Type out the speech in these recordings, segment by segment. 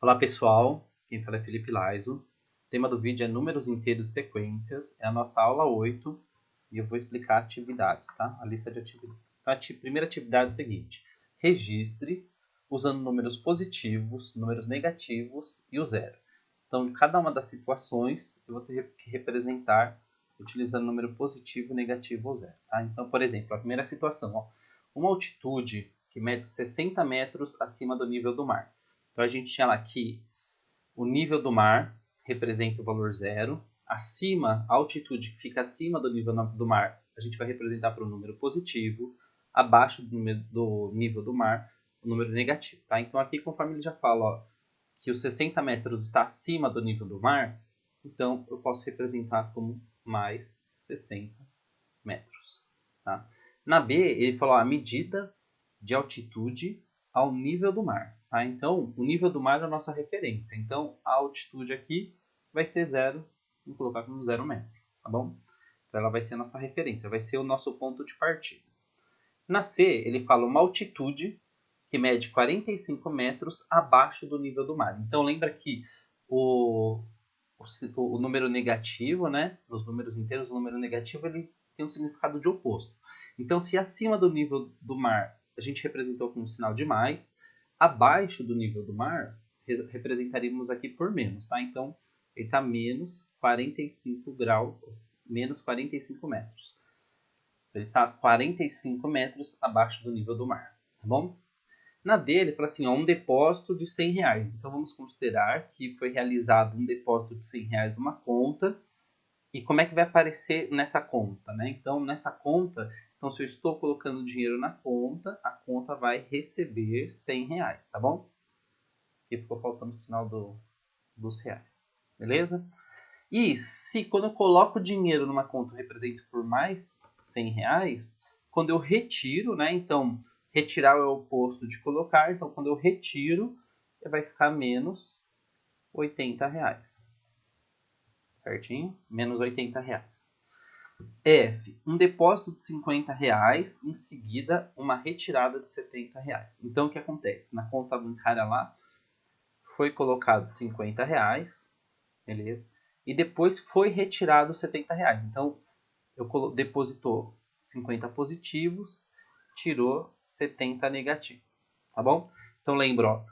Olá pessoal, quem fala é Felipe Laiso. O tema do vídeo é números inteiros e sequências. É a nossa aula 8 e eu vou explicar atividades, tá? A lista de atividades. Então, a primeira atividade é a seguinte: registre usando números positivos, números negativos e o zero. Então, em cada uma das situações, eu vou ter que representar utilizando número positivo, negativo ou zero. Tá? Então, por exemplo, a primeira situação, ó, uma altitude que mede 60 metros acima do nível do mar. Então a gente tinha lá que o nível do mar representa o valor zero. Acima, a altitude que fica acima do nível do mar, a gente vai representar por um número positivo. Abaixo do nível do mar, o número negativo. Tá? Então aqui, conforme ele já fala ó, que os 60 metros está acima do nível do mar, então eu posso representar como mais 60 metros. Tá? Na B, ele falou a medida de altitude ao nível do mar. Tá? Então, o nível do mar é a nossa referência. Então, a altitude aqui vai ser zero, vamos colocar como 0 metro, tá bom? Então, ela vai ser a nossa referência, vai ser o nosso ponto de partida. Na C, ele fala uma altitude que mede 45 metros abaixo do nível do mar. Então, lembra que o, o número negativo, né? Os números inteiros, o número negativo, ele tem um significado de oposto. Então, se acima do nível do mar a gente representou com um sinal de mais, abaixo do nível do mar, representaríamos aqui por menos, tá? Então, ele está menos 45 graus, menos 45 metros. Então, ele está 45 metros abaixo do nível do mar, tá bom? Na dele, fala assim, ó, um depósito de 100 reais. Então, vamos considerar que foi realizado um depósito de 100 reais numa conta. E como é que vai aparecer nessa conta, né? Então, nessa conta, então, se eu estou colocando dinheiro na conta, a conta vai receber 100 reais, tá bom? Aqui ficou faltando o sinal dos reais, beleza? E se quando eu coloco dinheiro numa conta eu represento por mais 100 reais, quando eu retiro, né? Então, retirar é o oposto de colocar. Então, quando eu retiro, vai ficar menos 80 reais. Certinho? Menos 80 reais. F. Um depósito de 50 reais, em seguida uma retirada de 70 reais. Então, o que acontece? Na conta bancária lá, foi colocado 50 reais, beleza? E depois foi retirado 70 reais. Então, eu depositou 50 positivos, tirou 70 negativos, tá bom? Então lembra, ó,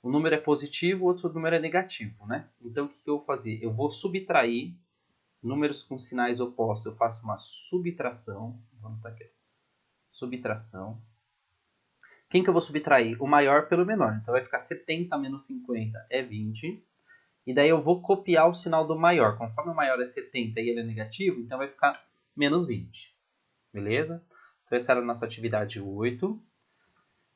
um número é positivo, o outro número é negativo, né? Então o que eu vou fazer? Eu vou subtrair números com sinais opostos, eu faço uma subtração, vamos estar aqui, subtração. Quem que eu vou subtrair? O maior pelo menor, então vai ficar 70 menos 50 é 20, e daí eu vou copiar o sinal do maior, conforme o maior é 70 e ele é negativo, então vai ficar menos 20. Beleza? Então essa era a nossa atividade 8.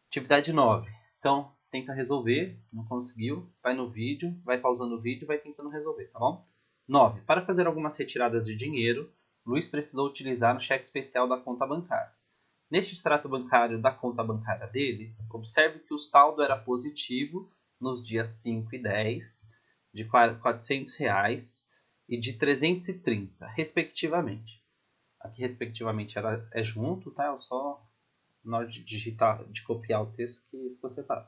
Atividade 9. Então, tenta resolver, não conseguiu, vai no vídeo, vai pausando o vídeo e vai tentando resolver, tá bom? 9. Para fazer algumas retiradas de dinheiro, Luiz precisou utilizar o cheque especial da conta bancária. Neste extrato bancário da conta bancária dele, observe que o saldo era positivo nos dias 5 e 10, de R$ 400 e de 330, respectivamente. Aqui, respectivamente, é junto, tá? Eu só na hora de digitar, de copiar o texto que ficou separado.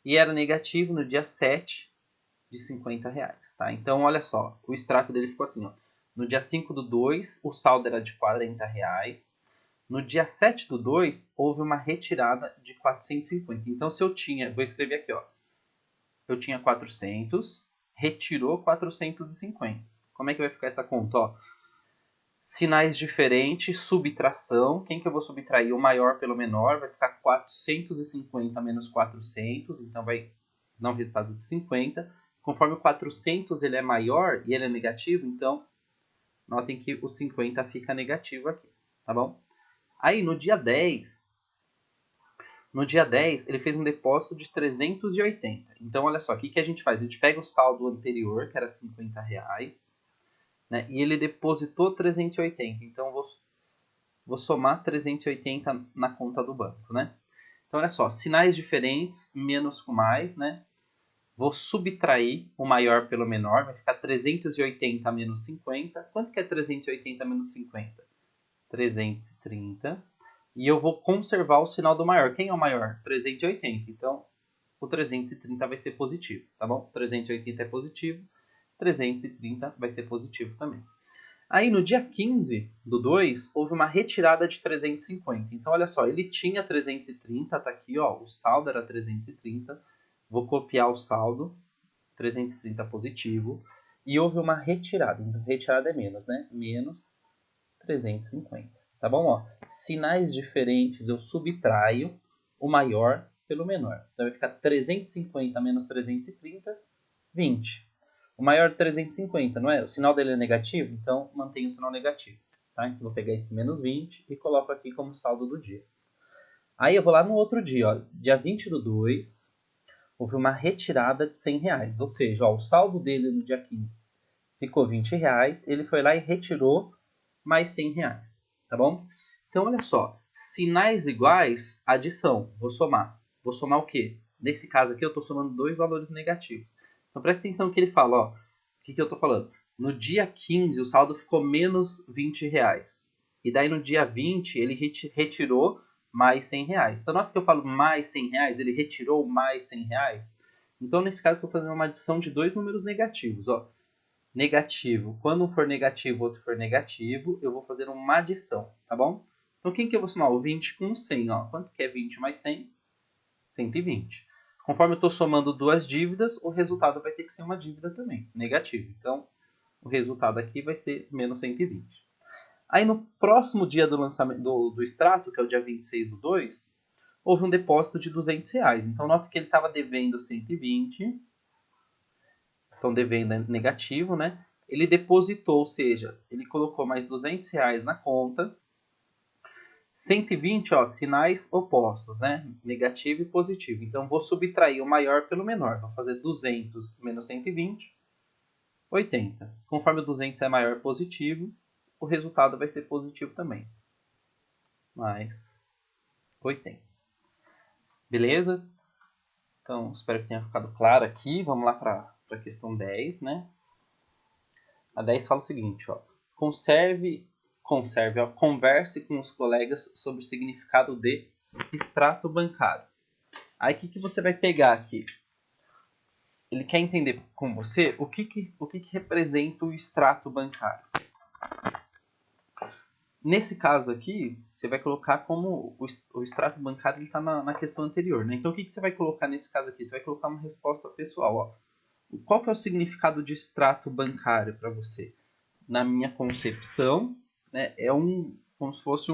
E era negativo no dia 7 de 50 reais, tá? Então, olha só, o extrato dele ficou assim, ó. No dia 5 do 2, o saldo era de 40 reais. No dia 7 do 2, houve uma retirada de 450. Então, se eu tinha, vou escrever aqui, ó. Eu tinha 400, retirou 450. Como é que vai ficar essa conta, ó? Sinais diferentes, subtração. Quem que eu vou subtrair? O maior pelo menor, vai ficar 450 menos 400, então vai dar um resultado de 50. Conforme o 400 ele é maior e ele é negativo, então notem que o 50 fica negativo aqui, tá bom? Aí no dia 10, ele fez um depósito de 380. Então olha só, o que a gente faz? A gente pega o saldo anterior, que era 50 reais, né? E ele depositou 380. Então vou somar 380 na conta do banco, né? Então, olha só, sinais diferentes, menos com mais, né? Vou subtrair o maior pelo menor, vai ficar 380 menos 50. Quanto que é 380 menos 50? 330. E eu vou conservar o sinal do maior. Quem é o maior? 380. Então, o 330 vai ser positivo, tá bom? 380 é positivo, 330 vai ser positivo também. Aí no dia 15 do 2, houve uma retirada de 350. Então, olha só, ele tinha 330, tá aqui, ó, o saldo era 330. Vou copiar o saldo, 330 positivo. E houve uma retirada, então retirada é menos, né? Menos 350, tá bom? Ó, sinais diferentes eu subtraio o maior pelo menor. Então vai ficar 350 menos 330, 20. O maior de 350, não é? O sinal dele é negativo, então mantenho o sinal negativo. Tá? Então vou pegar esse menos 20 e coloco aqui como saldo do dia. Aí eu vou lá no outro dia, ó, dia 20 do 2, houve uma retirada de 100 reais. Ou seja, ó, o saldo dele no dia 15 ficou 20 reais, ele foi lá e retirou mais 100 reais. Tá bom? Então olha só, sinais iguais, adição, vou somar. Vou somar o quê? Nesse caso aqui eu estou somando dois valores negativos. Então presta atenção que ele fala, ó, o que eu estou falando? No dia 15 o saldo ficou menos 20 reais. E daí no dia 20 ele retirou mais 100 reais. Então nota que eu falo mais 100 reais, ele retirou mais 100 reais. Então nesse caso eu estou fazendo uma adição de dois números negativos. Ó. Negativo, quando um for negativo, outro for negativo, eu vou fazer uma adição, tá bom? Então quem que eu vou somar? O 20 com o 100, ó. Quanto que é 20 mais 100? 120. Conforme eu estou somando duas dívidas, o resultado vai ter que ser uma dívida também, negativo. Então, o resultado aqui vai ser menos 120. Aí no próximo dia do lançamento do extrato, que é o dia 26 do 2, houve um depósito de 200 reais. Então, nota que ele estava devendo 120. Então, devendo é negativo, né? Ele depositou, ou seja, ele colocou mais 200 reais na conta. 120, ó, sinais opostos, né? Negativo e positivo. Então, vou subtrair o maior pelo menor. Vou fazer 200 menos 120, 80. Conforme o 200 é maior positivo, o resultado vai ser positivo também. Mais 80. Beleza? Então, espero que tenha ficado claro aqui. Vamos lá para a questão 10, né? A 10 fala o seguinte, ó. Converse com os colegas sobre o significado de extrato bancário. Aí o que você vai pegar aqui? Ele quer entender com você o que representa o extrato bancário. Nesse caso aqui, você vai colocar como o extrato bancário está na questão anterior. Né? Então o que você vai colocar nesse caso aqui? Você vai colocar uma resposta pessoal. Ó. Qual que é o significado de extrato bancário para você? Na minha concepção, né, é como se fosse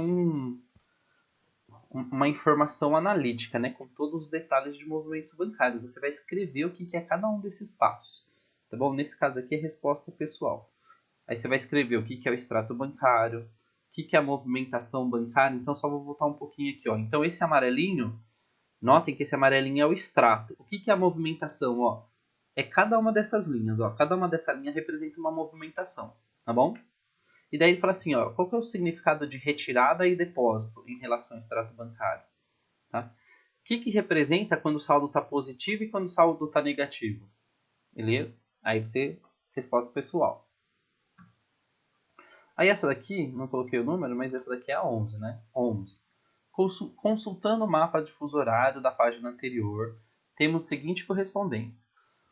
uma informação analítica, né, com todos os detalhes de movimentos bancários. Você vai escrever o que é cada um desses passos. Tá bom? Nesse caso aqui é resposta pessoal. Aí você vai escrever o que é o extrato bancário, o que é a movimentação bancária. Então só vou voltar um pouquinho aqui. Ó. Então esse amarelinho, notem que esse amarelinho é o extrato. O que é a movimentação? Ó? É cada uma dessas linhas. Ó. Cada uma dessa linha representa uma movimentação. Tá bom? E daí ele fala assim, ó, qual que é o significado de retirada e depósito em relação ao extrato bancário? Tá? O que representa quando o saldo está positivo e quando o saldo está negativo? Beleza? Aí você, resposta pessoal. Aí essa daqui, não coloquei o número, mas essa daqui é a 11, né? 11. Consultando o mapa de fuso horário da página anterior, temos a seguinte correspondência.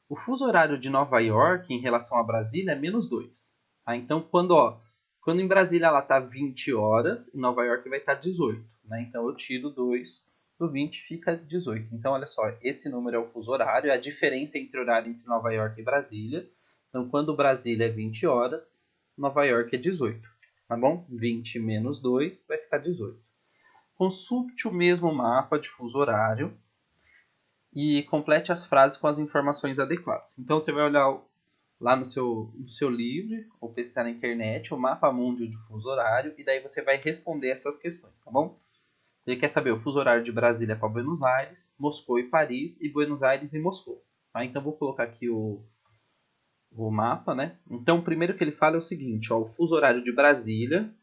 O fuso horário de Nova York em relação a Brasília é menos 2. Tá? Então, quando em Brasília ela está 20 horas, em Nova York vai estar 18. Né? Então, eu tiro 2 do 20, fica 18. Então, olha só, esse número é o fuso horário, é a diferença entre o horário entre Nova York e Brasília. Então, quando Brasília é 20 horas, Nova York é 18. Tá bom? 20 menos 2 vai ficar 18. Consulte o mesmo mapa de fuso horário e complete as frases com as informações adequadas. Então, você vai olhar lá no seu livro, ou pesquisar na internet, o mapa mundial de fuso horário, e daí você vai responder essas questões, tá bom? Ele quer saber o fuso horário de Brasília para Buenos Aires, Moscou e Paris, e Buenos Aires e Moscou. Tá? Então, vou colocar aqui o mapa, né? Então, o primeiro que ele fala é o seguinte, ó, o fuso horário de Brasília. Deixa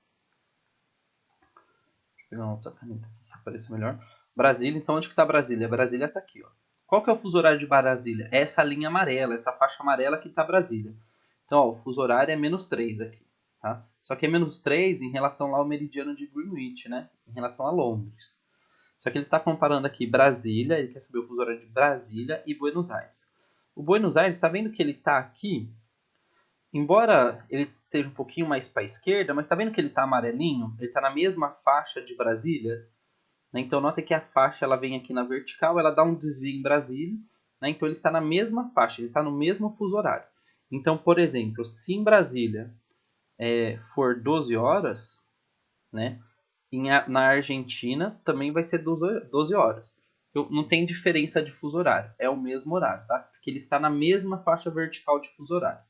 eu pegar uma outra caneta aqui que apareça melhor. Brasília, então onde que está Brasília? Brasília está aqui, ó. Qual que é o fuso horário de Brasília? É essa linha amarela, essa faixa amarela que está Brasília. Então, ó, o fuso horário é menos 3 aqui, tá? Só que é menos 3 em relação lá ao meridiano de Greenwich, né? Em relação a Londres. Só que ele está comparando aqui Brasília, ele quer saber o fuso horário de Brasília e Buenos Aires. O Buenos Aires, está vendo que ele está aqui, embora ele esteja um pouquinho mais para a esquerda, mas está vendo que ele está amarelinho? Ele está na mesma faixa de Brasília. Né? Então, nota que a faixa ela vem aqui na vertical, ela dá um desvio em Brasília. Né? Então, ele está na mesma faixa, ele está no mesmo fuso horário. Então, por exemplo, se em Brasília for 12 horas, né? Na Argentina também vai ser 12 horas. Não tem diferença de fuso horário, é o mesmo horário, tá? Porque ele está na mesma faixa vertical de fuso horário,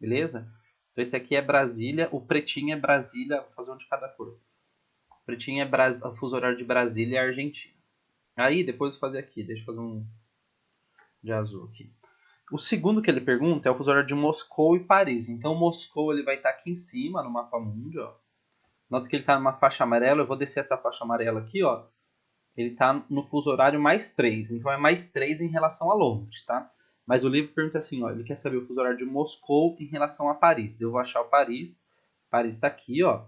beleza? Então esse aqui é Brasília, o pretinho é Brasília, vou fazer um de cada cor. O pretinho é o fuso horário de Brasília e Argentina. Aí depois eu vou fazer aqui, deixa eu fazer um de azul aqui. O segundo que ele pergunta é o fuso horário de Moscou e Paris. Então Moscou ele vai estar aqui em cima no mapa mundi, ó. Nota que ele está numa faixa amarela, eu vou descer essa faixa amarela aqui, ó. Ele está no fuso horário mais 3, então é mais 3 em relação a Londres, tá? Mas o livro pergunta assim, ó, ele quer saber o fuso horário de Moscou em relação a Paris. Eu vou achar o Paris, Paris está aqui, ó.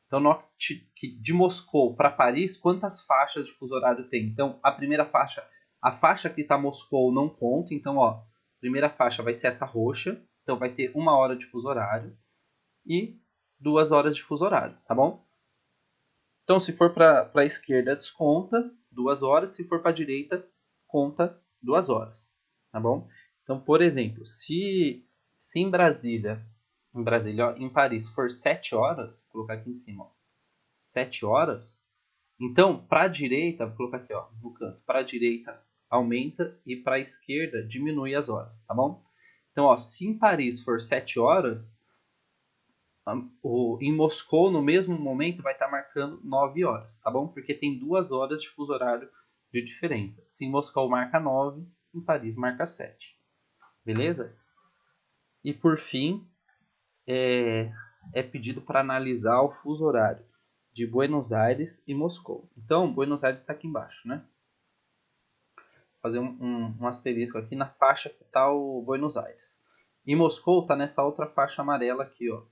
Então, note que de Moscou para Paris, quantas faixas de fuso horário tem? Então, a primeira faixa, a faixa que está Moscou não conta, então, ó, a primeira faixa vai ser essa roxa, então vai ter 1 hora de fuso horário e 2 horas de fuso horário, tá bom? Então, se for para a esquerda, desconta 2 horas. Se for para a direita, conta 2 horas. Tá bom? Então, por exemplo, se em Brasília, ó, em Paris, for 7 horas, vou colocar aqui em cima, ó, 7 horas, então, para a direita, vou colocar aqui ó, no canto, para a direita aumenta e para a esquerda diminui as horas, tá bom? Então, ó, se em Paris for 7 horas, em Moscou, no mesmo momento, vai estar marcando 9 horas, tá bom? Porque tem 2 horas de fuso horário de diferença. Se em Moscou marca 9, em Paris marca 7. Beleza? E por fim, é pedido para analisar o fuso horário de Buenos Aires e Moscou. Então, Buenos Aires está aqui embaixo, né? Vou fazer um asterisco aqui na faixa que está o Buenos Aires. E Moscou está nessa outra faixa amarela aqui, ó.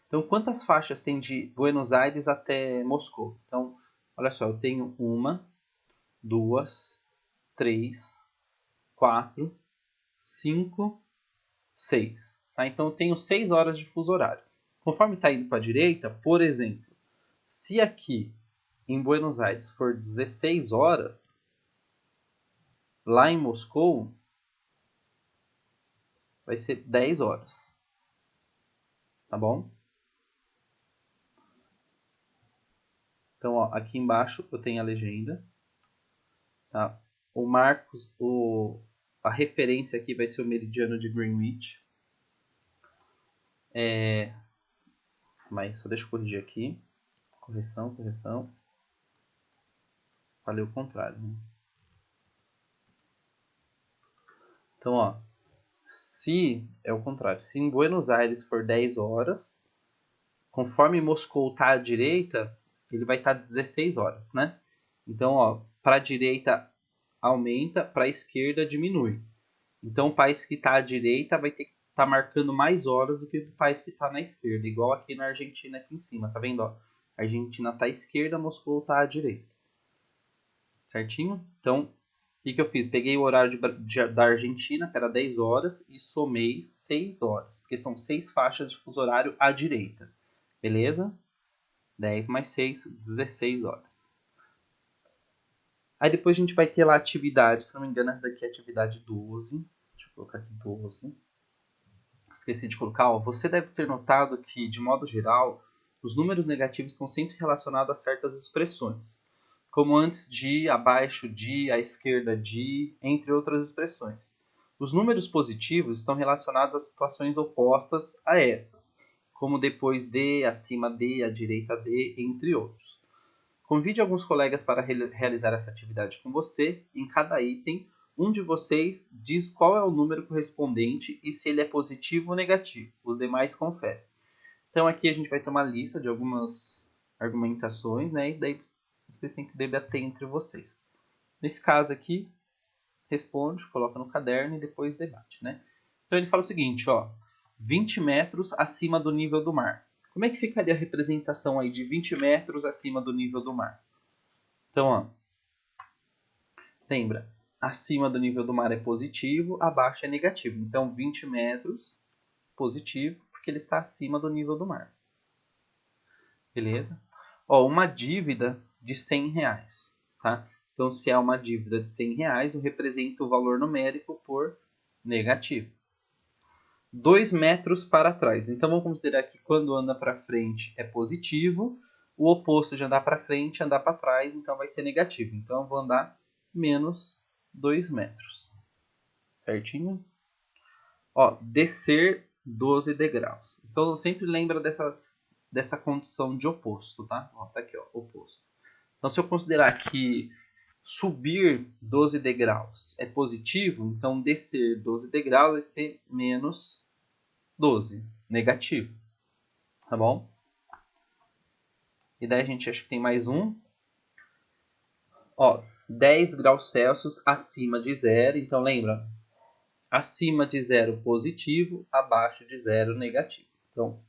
Então, quantas faixas tem de Buenos Aires até Moscou? Então, olha só, eu tenho 1, 2, 3, 4, 5, 6. Tá? Então, eu tenho 6 horas de fuso horário. Conforme está indo para a direita, por exemplo, se aqui em Buenos Aires for 16 horas, lá em Moscou vai ser 10 horas. Tá bom? Então, ó, aqui embaixo eu tenho a legenda. Tá? O Marcos, a referência aqui vai ser o meridiano de Greenwich. Mas só deixa eu corrigir aqui. Correção. Falei o contrário. Né? Então, ó, se é o contrário, se em Buenos Aires for 10 horas, conforme Moscou está à direita, ele vai estar 16 horas, né? Então, ó, para a direita aumenta, para a esquerda diminui. Então, o país que está à direita vai ter que estar marcando mais horas do que o país que está na esquerda, igual aqui na Argentina, aqui em cima, tá vendo? Ó? A Argentina está à esquerda, Moscou está à direita. Certinho? Então, o que eu fiz? Peguei o horário da Argentina, que era 10 horas, e somei 6 horas, porque são 6 faixas de fuso horário à direita. Beleza? 10 mais 6, 16 horas. Aí depois a gente vai ter lá a atividade, se não me engano, essa daqui é a atividade 12. Deixa eu colocar aqui 12. Esqueci de colocar, ó, você deve ter notado que, de modo geral, os números negativos estão sempre relacionados a certas expressões, como antes de, abaixo de, à esquerda de, entre outras expressões. Os números positivos estão relacionados a situações opostas a essas, como depois de, acima de, à direita de, entre outros. Convide alguns colegas para realizar essa atividade com você. Em cada item, um de vocês diz qual é o número correspondente e se ele é positivo ou negativo. Os demais conferem. Então aqui a gente vai ter uma lista de algumas argumentações, né? E daí vocês têm que debater entre vocês. Nesse caso aqui, responde, coloca no caderno e depois debate, né? Então ele fala o seguinte, ó, 20 metros acima do nível do mar. Como é que ficaria a representação aí de 20 metros acima do nível do mar? Então, ó, lembra, acima do nível do mar é positivo, abaixo é negativo. Então, 20 metros, positivo, porque ele está acima do nível do mar. Beleza? Ó, uma dívida de R$100, tá? Então, se é uma dívida de R$100, eu represento o valor numérico por negativo. 2 metros para trás. Então, vamos considerar que quando anda para frente é positivo, o oposto de andar para frente é andar para trás, então vai ser negativo. Então, eu vou andar menos 2 metros. Certinho? Ó, descer 12 degraus. Então, sempre lembra dessa condição de oposto, tá? Ó, tá aqui, ó, oposto. Então, se eu considerar que subir 12 degraus é positivo, então descer 12 degraus vai ser menos 12, negativo. Tá bom? E daí a gente acha que tem mais um. Ó, 10 graus Celsius acima de zero. Então, lembra? Acima de zero positivo, abaixo de zero negativo. Então,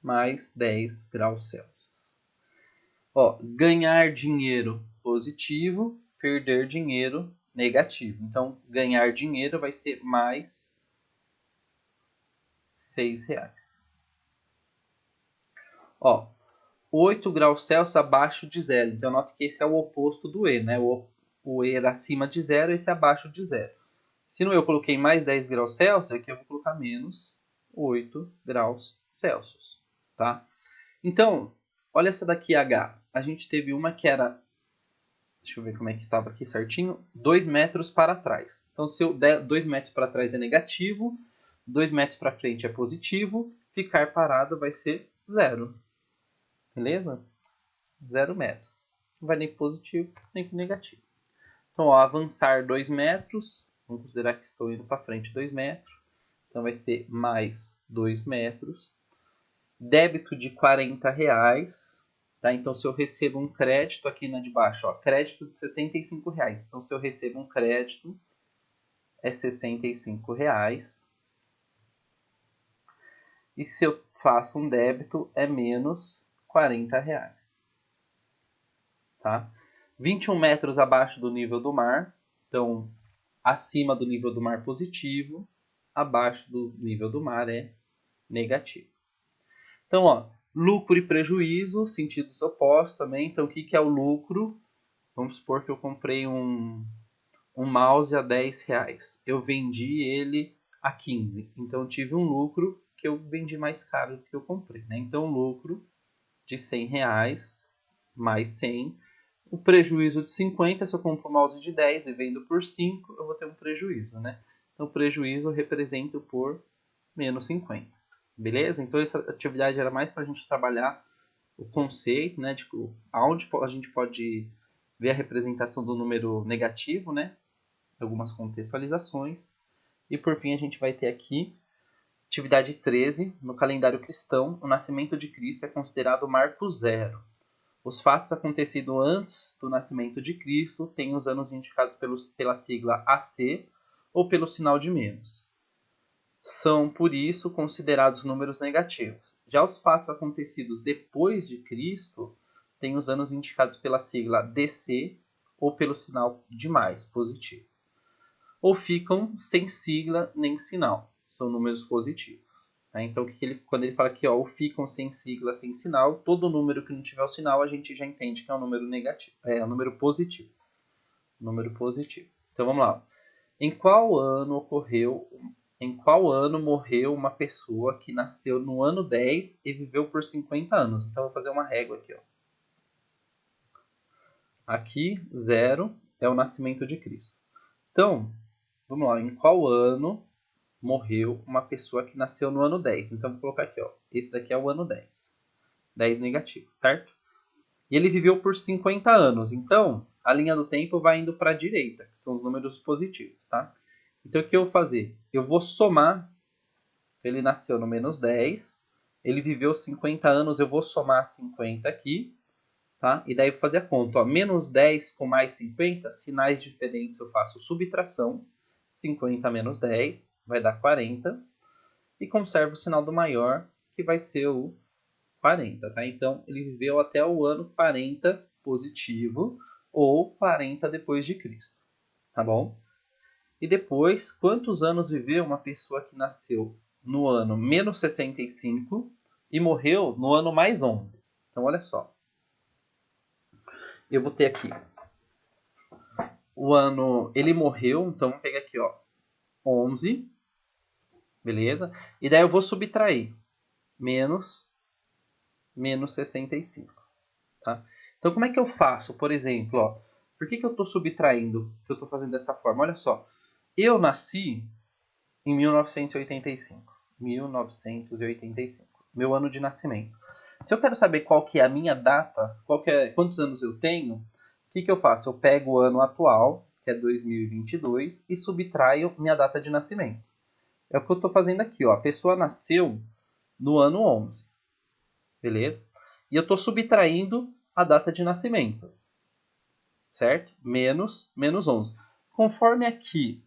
mais 10 graus Celsius. Ó, ganhar dinheiro positivo, perder dinheiro negativo. Então, ganhar dinheiro vai ser mais R$6. Ó, 8 graus Celsius abaixo de zero. Então, note que esse é o oposto do E, né? O E era acima de zero, esse é abaixo de zero. Se no E eu coloquei mais 10 graus Celsius, aqui eu vou colocar menos 8 graus Celsius, tá? Então, olha essa daqui, H. A gente teve uma que era, deixa eu ver como é que estava aqui certinho, 2 metros para trás. Então, se eu der 2 metros para trás é negativo, 2 metros para frente é positivo, ficar parado vai ser zero. Beleza? 0 metros. Não vai nem para positivo, nem para negativo. Então, ó, avançar 2 metros. Vamos considerar que estou indo para frente 2 metros. Então, vai ser mais 2 metros. Débito de R$40. Tá? Então, se eu recebo um crédito aqui na de baixo, ó, crédito de R$65. Então, se eu recebo um crédito, é R$65. E se eu faço um débito, é menos R$40. Tá? 21 metros abaixo do nível do mar. Então, acima do nível do mar positivo, abaixo do nível do mar é negativo. Então, ó, lucro e prejuízo, sentidos opostos também. Então, o que é o lucro? Vamos supor que eu comprei um mouse a R$10. Eu vendi ele a 15. Então, eu tive um lucro que eu vendi mais caro do que eu comprei. Né? Então, lucro de R$100 mais 100. O prejuízo de 50, se eu compro um mouse de 10 e vendo por 5, eu vou ter um prejuízo, né? Então, o prejuízo eu represento por menos 50. Beleza? Então, essa atividade era mais para a gente trabalhar o conceito, né? De aonde a gente pode ver a representação do número negativo, né? Algumas contextualizações. E, por fim, a gente vai ter aqui atividade 13. No calendário cristão, o nascimento de Cristo é considerado o marco zero. Os fatos acontecidos antes do nascimento de Cristo têm os anos indicados pela sigla AC ou pelo sinal de menos. São, por isso, considerados números negativos. Já os fatos acontecidos depois de Cristo têm os anos indicados pela sigla DC ou pelo sinal de mais, positivo. Ou ficam sem sigla nem sinal, são números positivos. Então, quando ele fala aqui, ó, ou ficam sem sigla, sem sinal, todo número que não tiver o sinal, a gente já entende que é um número negativo, é um número positivo. Número positivo. Então, vamos lá. Em qual ano morreu uma pessoa que nasceu no ano 10 e viveu por 50 anos? Então, eu vou fazer uma régua aqui, ó. Aqui, 0 é o nascimento de Cristo. Então, vamos lá. Em qual ano morreu uma pessoa que nasceu no ano 10. Então, vou colocar aqui, ó. Esse daqui é o ano 10. 10 negativo, certo? E ele viveu por 50 anos. Então, a linha do tempo vai indo para a direita, que são os números positivos, tá? Então, o que eu vou fazer? Eu vou somar. Ele nasceu no menos 10. Ele viveu 50 anos. Eu vou somar 50 aqui, tá? E daí eu vou fazer a conta. Ó. Menos 10 com mais 50, sinais diferentes eu faço subtração. 50 menos 10 vai dar 40. E conservo o sinal do maior, que vai ser o 40. Tá? Então, ele viveu até o ano 40 positivo ou 40 depois de Cristo, tá bom? E depois, quantos anos viveu uma pessoa que nasceu no ano menos 65 e morreu no ano mais 11? Então, olha só. Eu vou ter aqui o ano... Ele morreu, então vamos pegar aqui, ó, 11, beleza? E daí eu vou subtrair menos 65, tá? Então, como é que eu faço? Por exemplo, ó, por que eu estou subtraindo? Que eu estou fazendo dessa forma? Olha só. Eu nasci em 1985. 1985. Meu ano de nascimento. Se eu quero saber qual que é a minha data, quantos anos eu tenho, o que eu faço? Eu pego o ano atual, que é 2022, e subtraio minha data de nascimento. É o que eu estou fazendo aqui. Ó. A pessoa nasceu no ano 11. Beleza? E eu estou subtraindo a data de nascimento. Certo? Menos 11. Conforme aqui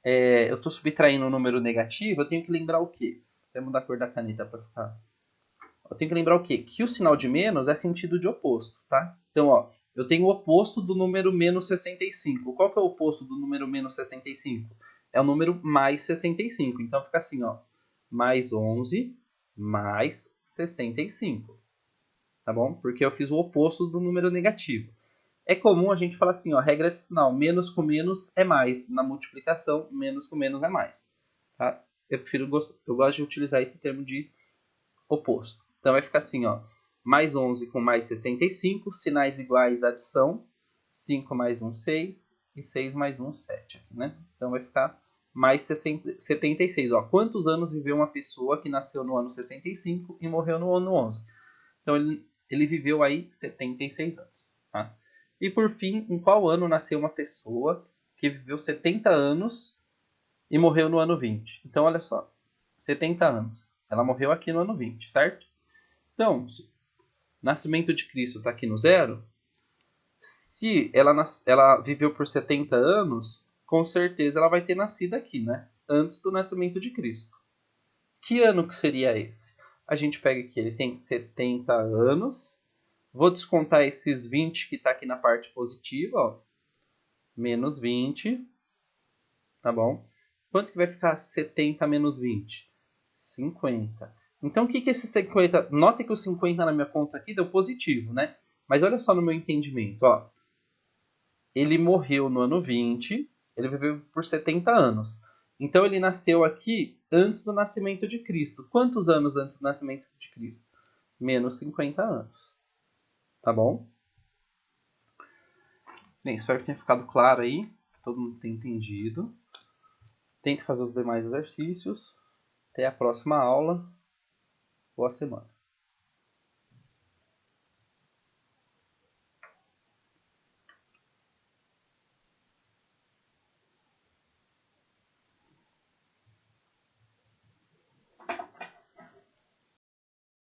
eu estou subtraindo um número negativo, eu tenho que lembrar o quê? Vou mudar a cor da caneta para ficar... Eu tenho que lembrar o quê? Que o sinal de menos é sentido de oposto, tá? Então, ó, eu tenho o oposto do número menos 65. Qual que é o oposto do número menos 65? É o número mais 65. Então, fica assim, ó. Mais 11 mais 65. Tá bom? Porque eu fiz o oposto do número negativo. É comum a gente falar assim, ó, regra adicional, menos com menos é mais. Na multiplicação, menos com menos é mais. Tá? Eu gosto de utilizar esse termo de oposto. Então vai ficar assim, ó, mais 11 com mais 65, sinais iguais, adição, 5 mais 1, 6, e 6 mais 1, 7. Né? Então vai ficar mais 76. Ó. Quantos anos viveu uma pessoa que nasceu no ano 65 e morreu no ano 11? Então ele viveu aí 76 anos. Tá? E por fim, em qual ano nasceu uma pessoa que viveu 70 anos e morreu no ano 20? Então, olha só, 70 anos. Ela morreu aqui no ano 20, certo? Então, nascimento de Cristo está aqui no 0. Se ela viveu por 70 anos, com certeza ela vai ter nascido aqui, né? Antes do nascimento de Cristo. Que ano que seria esse? A gente pega aqui, ele tem 70 anos. Vou descontar esses 20 que está aqui na parte positiva, ó. Menos 20, tá bom? Quanto que vai ficar 70 menos 20? 50. Então, o que esse 50... Nota que o 50 na minha conta aqui deu positivo, né? Mas olha só no meu entendimento, ó. Ele morreu no ano 20, ele viveu por 70 anos. Então, ele nasceu aqui antes do nascimento de Cristo. Quantos anos antes do nascimento de Cristo? Menos 50 anos. Tá bom? Bem, espero que tenha ficado claro aí, que todo mundo tenha entendido. Tente fazer os demais exercícios. Até a próxima aula. Boa semana.